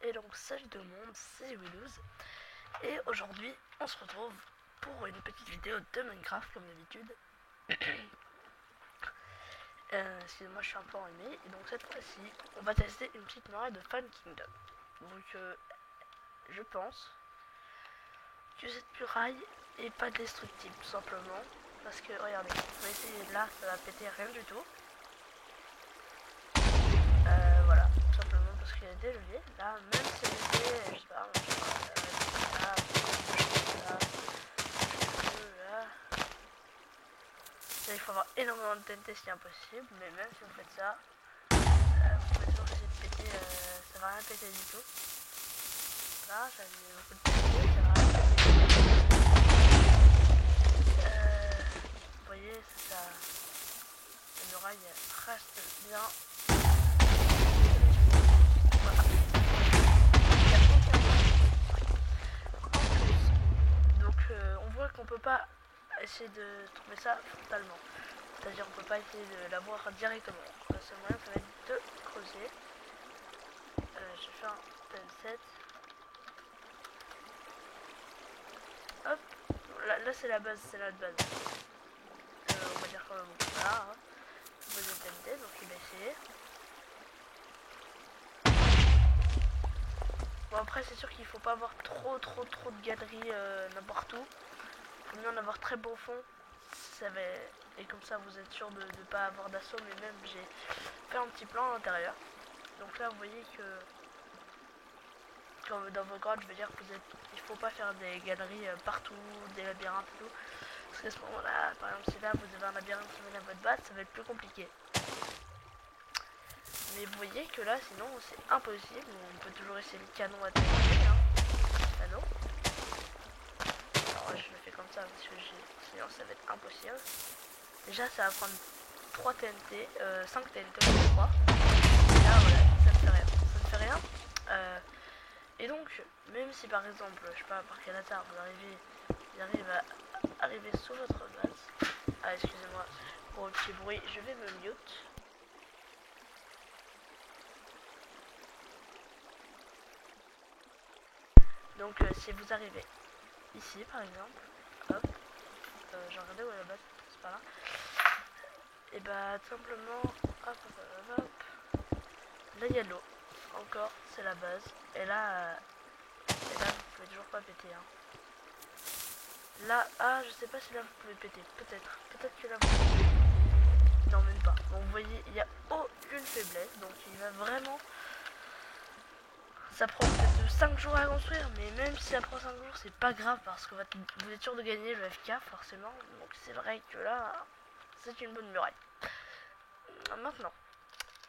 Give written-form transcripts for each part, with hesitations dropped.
Et donc salut tout le monde, c'est Windows. Et aujourd'hui on se retrouve pour une petite vidéo de Minecraft comme d'habitude. Excusez-moi, je suis un peu enrhumé. Et donc cette fois-ci on va tester une petite muraille de Fallen Kingdom. Donc je pense que cette muraille est pas destructible tout simplement. Parce que regardez, on va essayer là, ça va péter rien du tout. Voilà, tout simplement parce qu'il y a des leviers. Là, même si c'était, je sais pas, il faut avoir énormément de TNT, c'est impossible, mais même si vous faites ça, vous pouvez toujours essayer de péter, ça va rien péter du tout. Là, j'avais beaucoup de TNT, ça va rien péter. Vous voyez, c'est ça. La muraille reste bien. Voilà. Il n'y a aucun en plus. Donc on voit qu'on peut pas essayer de trouver ça frontalement. C'est-à-dire on peut pas essayer de l'avoir directement. Le seul moyen ça va être de creuser. Je vais faire un PM7. Hop. Là c'est la base, c'est la base. On va dire quand même voilà. Hein. Vous avez TNT, donc il va essayer. Bon après c'est sûr qu'il faut pas avoir trop de galeries n'importe où. Il faut mieux en avoir très bon fond. Ça va... Et comme ça vous êtes sûr de ne pas avoir d'assaut, mais même j'ai fait un petit plan à l'intérieur. Donc là vous voyez que comme dans vos grottes, je veux dire que il faut pas faire des galeries partout, des labyrinthes et tout. Parce qu'à ce moment-là, par exemple si là vous avez un labyrinthe qui mène à votre base, ça va être plus compliqué. Mais vous voyez que là sinon c'est impossible. On peut toujours essayer le canon à TNT, hein. Canon. Alors je le fais comme ça parce que sinon ça va être impossible. Déjà ça va prendre 3 TNT, 5 TNT je crois. Et là voilà, ça ne fait rien. Ça ne fait rien. Et donc, même si par exemple, je sais pas par quel hasard vous arrive à arriver sous votre base. Ah excusez-moi pour le petit bruit, je vais me mute. Donc si vous arrivez ici par exemple, hop, j'ai regardé où est la base, c'est pas là. Et bah tout simplement, hop, là il y a l'eau, encore c'est la base. Et là vous pouvez toujours pas péter. Hein. Là, je sais pas si là vous pouvez péter, peut-être que là vous pouvez péter. Non même pas. Bon vous voyez, il n'y a aucune faiblesse, donc il va vraiment... Ça prend peut-être 5 jours à construire, mais même si ça prend 5 jours, c'est pas grave parce que vous êtes sûr de gagner le FK forcément. Donc c'est vrai que là, c'est une bonne muraille. Maintenant,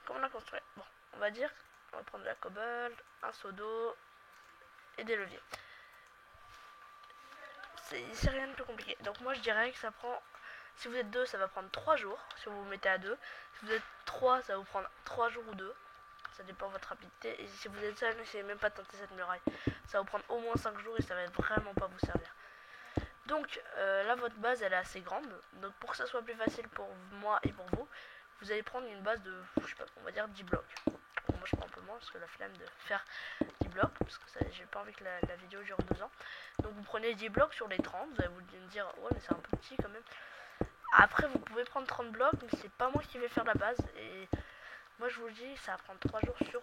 comment la construire? Bon, on va dire, on va prendre de la cobble, un seau d'eau et des leviers. C'est rien de plus compliqué. Donc moi je dirais que ça prend, si vous êtes 2, ça va prendre 3 jours, si vous vous mettez à 2. Si vous êtes 3, ça va vous prendre 3 jours ou 2. Ça dépend de votre rapidité. Et si vous êtes seul, n'essayez même pas de tenter cette muraille. Ça va vous prendre au moins 5 jours et ça va vraiment pas vous servir. Donc là votre base elle est assez grande. Donc pour que ça soit plus facile pour moi et pour vous, vous allez prendre une base de, je sais pas, on va dire 10 blocs. Bon, moi je prends un peu moins parce que la flemme de faire 10 blocs, parce que j'ai pas envie que la vidéo dure 2 ans. Donc vous prenez 10 blocs sur les 30, vous allez vous dire ouais mais c'est un peu petit quand même. Après vous pouvez prendre 30 blocs, mais c'est pas moi qui vais faire la base. Et moi je vous le dis, ça va prendre 3 jours sur...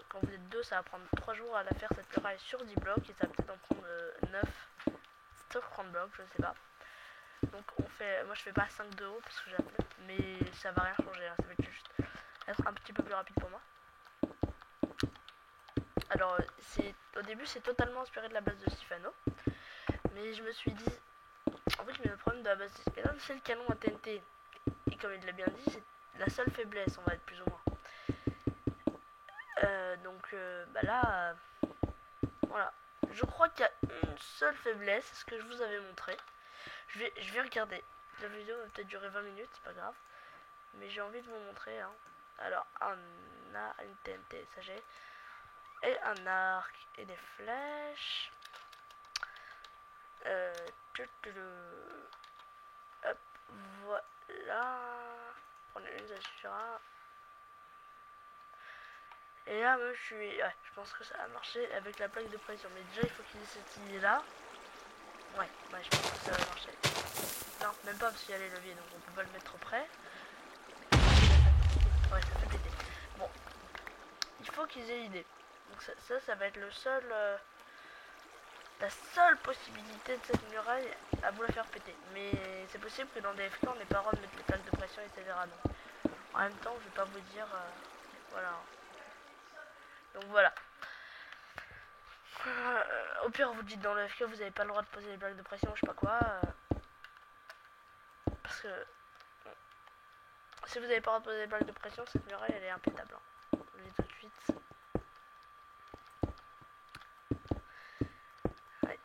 quand vous êtes 2, ça va prendre 3 jours à la faire cette muraille sur 10 blocs. Et ça va peut-être en prendre 9 sur 30 blocs, je sais pas. Donc on fait... Moi je fais pas 5 de haut parce que j'ai un peu... Mais ça va rien changer, hein, ça va juste être un petit peu plus rapide pour moi. Alors au début c'est totalement inspiré de la base de Sifano. Mais je me suis dit... En fait le problème de la base de Sifano, c'est le canon à TNT. Et comme il l'a bien dit, c'est la seule faiblesse, on va être plus ou moins. Donc bah là, voilà. Je crois qu'il y a une seule faiblesse, c'est ce que je vous avais montré. Je vais regarder. La vidéo va peut-être durer 20 minutes, c'est pas grave. Mais j'ai envie de vous montrer. Hein. Alors, une TNT, ça j'ai. Et un arc et des flèches. Hop, voilà. Prenez une, ça suffira. Et là, moi, je pense que ça a marché avec la plaque de pression. Mais déjà, il faut qu'il y ait cette idée-là. Ouais, je pense que ça va marcher. Non, même pas parce qu'il y a les leviers, donc on peut pas le mettre trop près. Ouais, ça fait péter. Bon, il faut qu'ils aient l'idée. Donc ça va être la seule possibilité de cette muraille à vous la faire péter. Mais c'est possible que dans DFK, on n'ait pas le droit de mettre les plaques de pression, etc. Donc, en même temps, je vais pas vous dire... voilà. Donc voilà. Au pire, vous dites dans le FK, vous n'avez pas le droit de poser les plaques de pression, je sais pas quoi. Parce que si vous n'avez pas le droit de poser les plaques de pression, cette muraille elle est impétable. Hein. Je le dis tout de suite. Ouais.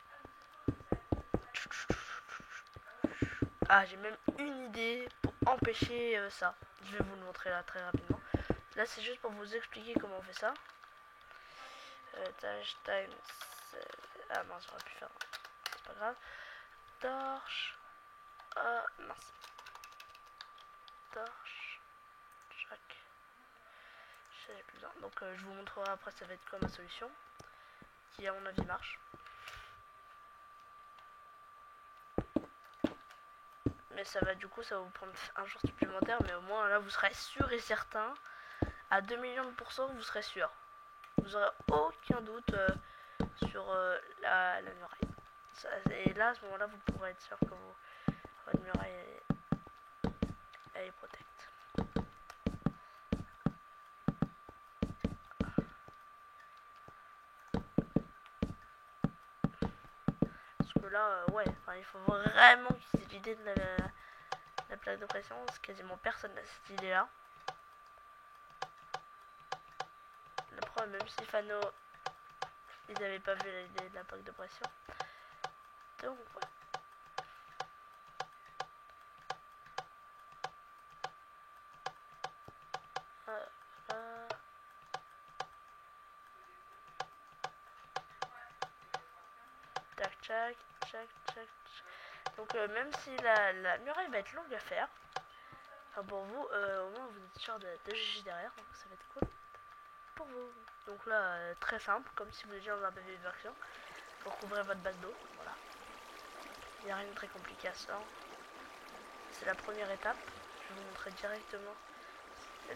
Ah, j'ai même une idée pour empêcher ça. Je vais vous le montrer là très rapidement. Là, c'est juste pour vous expliquer comment on fait ça. Dash time. Ah mince, j'aurais pu faire. C'est pas grave. Torche. Ah mince. Torche. Chaque. J'ai plus besoin. Donc je vous montrerai après, ça va être quoi ma solution. Qui à mon avis marche. Mais ça va du coup, ça va vous prendre un jour supplémentaire. Mais au moins là, vous serez sûr et certain. À 2 millions de pourcents, vous serez sûr. Vous aurez aucun doute sur la muraille. Ça, et là, à ce moment-là, vous pourrez être sûr que votre muraille elle est protecte. Parce que là, ouais, il faut vraiment qu'ils aient l'idée de la plaque de pression. Parce que quasiment personne n'a cette idée-là. Le problème, même si Fano, ils n'avaient pas vu l'idée de la plaque de pression. Donc, voilà. Tac, tac. Donc même si la muraille va être longue à faire, enfin pour vous, au moins vous êtes sûr de GG derrière, donc ça va être cool pour vous. Donc là, très simple, comme si vous étiez dans un PV version, pour couvrir votre base d'eau, voilà. Il n'y a rien de très compliqué à ça. C'est la première étape, je vais vous montrer directement.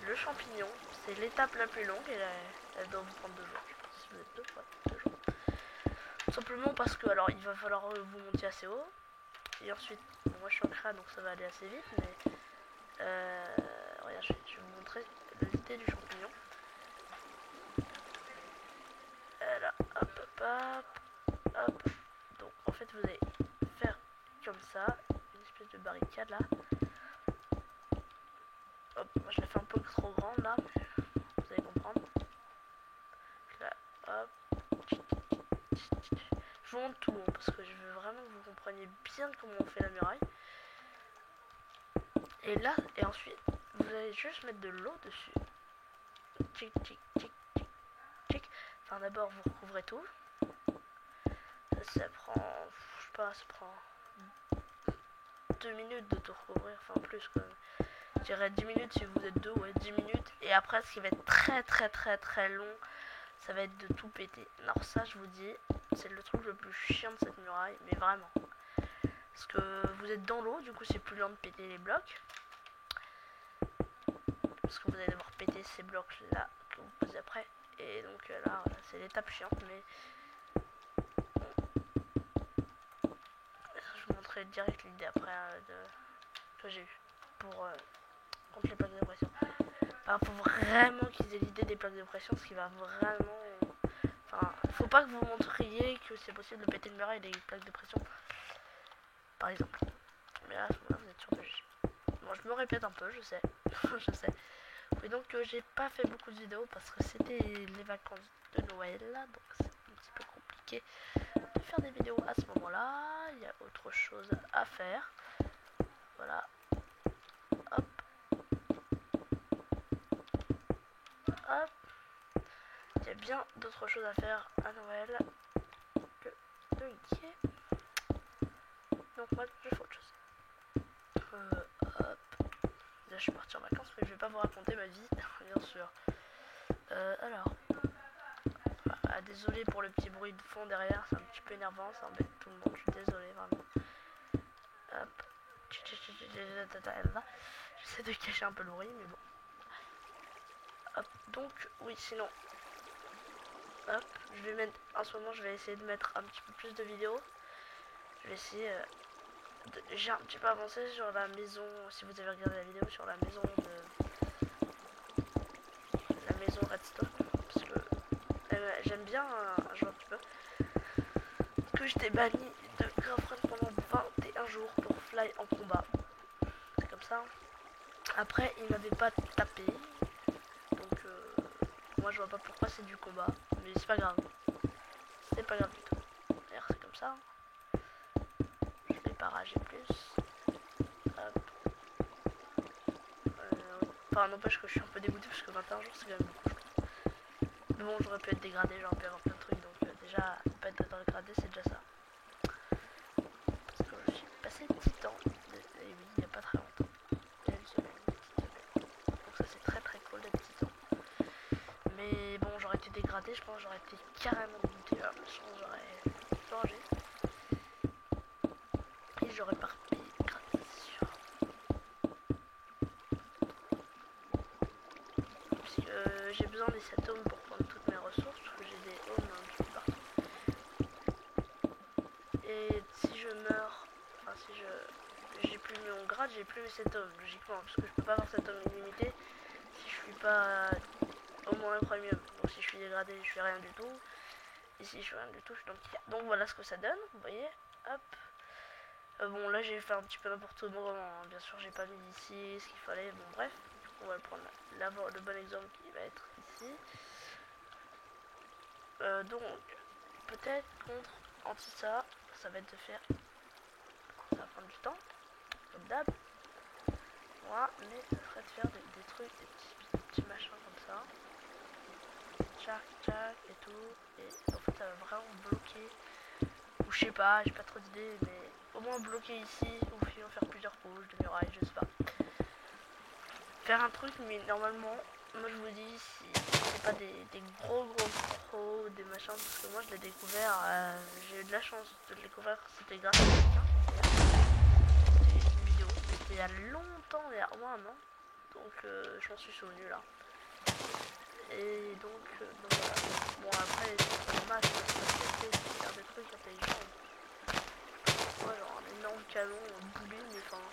Le champignon, c'est l'étape la plus longue et elle doit vous prendre 2 jours. Si vous êtes 2 jours. Tout simplement parce que, alors, il va falloir vous monter assez haut. Et ensuite, bon, moi je suis en créa donc ça va aller assez vite, mais regarde, je vais vous montrer l'idée du champignon. Là, hop. Donc en fait, vous allez faire comme ça, une espèce de barricade là. Hop, moi je l'ai fait un peu trop grande là, mais vous allez comprendre. Là, hop. Je vous montre tout hein, parce que je veux vraiment que vous compreniez bien comment on fait la muraille. Et là, et ensuite, vous allez juste mettre de l'eau dessus. Tic. Enfin, d'abord, vous recouvrez tout. Ça prend, je sais pas, ça prend 2 minutes de tout recouvrir, enfin plus quand même. Je dirais 10 minutes si vous êtes 2, ouais, 10 minutes. Et après, ce qui va être très long, ça va être de tout péter. Alors ça, je vous dis, c'est le truc le plus chiant de cette muraille, mais vraiment. Parce que vous êtes dans l'eau, du coup c'est plus lent de péter les blocs. Parce que vous allez devoir péter ces blocs là que vous posez après. Et donc là, voilà, c'est l'étape chiante, mais je vous montrerai direct l'idée après que j'ai eu pour contre les plaques de pression. Alors, faut vraiment qu'ils aient l'idée des plaques de pression, ce qui va vraiment... Enfin, faut pas que vous montriez que c'est possible de péter le muraille avec des plaques de pression, par exemple. Mais là, à ce moment-là, vous êtes sûr de juger. Bon, je me répète un peu, je sais. Je sais. Et donc, j'ai pas fait beaucoup de vidéos parce que c'était les vacances de Noël, donc c'est un petit peu compliqué de faire des vidéos à ce moment-là. Il y a autre chose à faire. Voilà. Hop. Il y a bien d'autres choses à faire à Noël que de geeker. Donc moi, je fais autre chose. Hop. Là, je suis partie en vacances, mais je vais pas vous raconter ma vie, bien sûr. Alors, désolé pour le petit bruit de fond derrière, c'est un petit peu énervant, ça embête tout le monde, je suis désolé vraiment. Hop. J'essaie de cacher un peu le bruit, mais bon. Hop, donc, oui, sinon. Hop, je vais mettre, en ce moment, je vais essayer de mettre un petit peu plus de vidéos. Je vais essayer j'ai un petit peu avancé sur la maison, si vous avez regardé la vidéo, sur la maison Redstone. Parce que j'aime bien jouer un petit peu. Parce que j'étais banni de Craft pendant 21 jours pour Fly en combat. C'est comme ça. Après, il m'avait pas tapé. Donc, moi je vois pas pourquoi c'est du combat. Mais c'est pas grave. C'est pas grave du tout. D'ailleurs, c'est comme ça. Je vais pas rager plus. Hop. Enfin, n'empêche que je suis un peu dégoûté parce que 21 jours c'est quand même beaucoup. Mais bon, j'aurais pu être dégradé, j'aurais pu avoir plein de trucs. Donc, déjà, pas être dégradé, c'est déjà ça. Parce que j'ai passé un petit temps. Et oui, il n'y a pas très longtemps. Il y a une semaine, une petite semaine. Donc, ça c'est très très cool d'être petit temps. Mais bon, j'aurais été dégradé, je pense que j'aurais été carrément dégoûté. Je pense que j'aurais changé. Et j'aurais pas repayé gratis, c'est sûr. Parce que j'ai besoin des 7 hommes pour prendre toutes mes ressources. Parce que j'ai des hommes un petit peu partout. Et si je meurs, enfin si j'ai plus mon grade, j'ai plus mes 7 hommes, logiquement. Parce que je peux pas avoir 7 hommes illimité si je suis pas au moins un premium. Donc si je suis dégradé, je fais rien du tout. Et si je fais rien du tout, je suis dans le petit. Donc voilà ce que ça donne, vous voyez. Hop. Bon là j'ai fait un petit peu n'importe quoi, hein. Bien sûr j'ai pas mis ici ce qu'il fallait, bon bref. On va prendre le bon exemple qui va être ici. Donc peut-être contre anti ça va être de faire. Ça va prendre du temps, comme d'hab. Moi, mais ça serait de faire des trucs, des petits machins comme ça. Tchac, tchac et tout. Et en fait ça va vraiment bloquer. Ou je sais pas, j'ai pas trop d'idées, mais au moins bloquer ici, ou sinon faire plusieurs couches de murailles, je sais pas. Faire un truc, mais normalement, moi je vous dis, si c'est pas des gros pros, des machins, parce que moi je l'ai découvert, j'ai eu de la chance de le découvrir, c'était grâce à quelqu'un. C'était une vidéo, c'était il y a longtemps, il y a au moins un an, donc je m'en suis souvenu là. Et donc voilà. Bon après, c'est normal, c'est faire des trucs intelligents. Moi genre un énorme canon, boulet, mais enfin,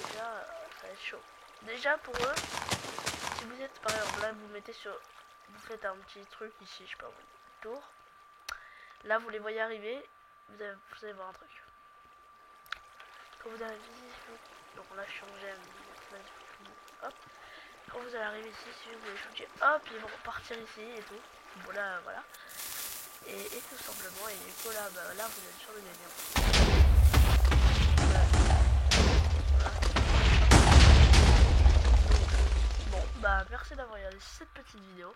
déjà, ça va être chaud. Déjà pour eux, si vous êtes par exemple là, vous mettez sur, vous faites un petit truc ici, je sais pas, tour. Là vous les voyez arriver, vous allez voir un truc. Quand vous arrivez ici, donc là je suis en gemme, hop. Quand vous allez arriver ici, si vous voulez shooter, hop, ils vont repartir ici et tout. Voilà, voilà. Et tout simplement, et du coup là, bah, là vous êtes sûr de gagner. Voilà. Bon, bah merci d'avoir regardé cette petite vidéo.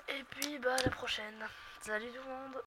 Et puis bah à la prochaine. Salut tout le monde.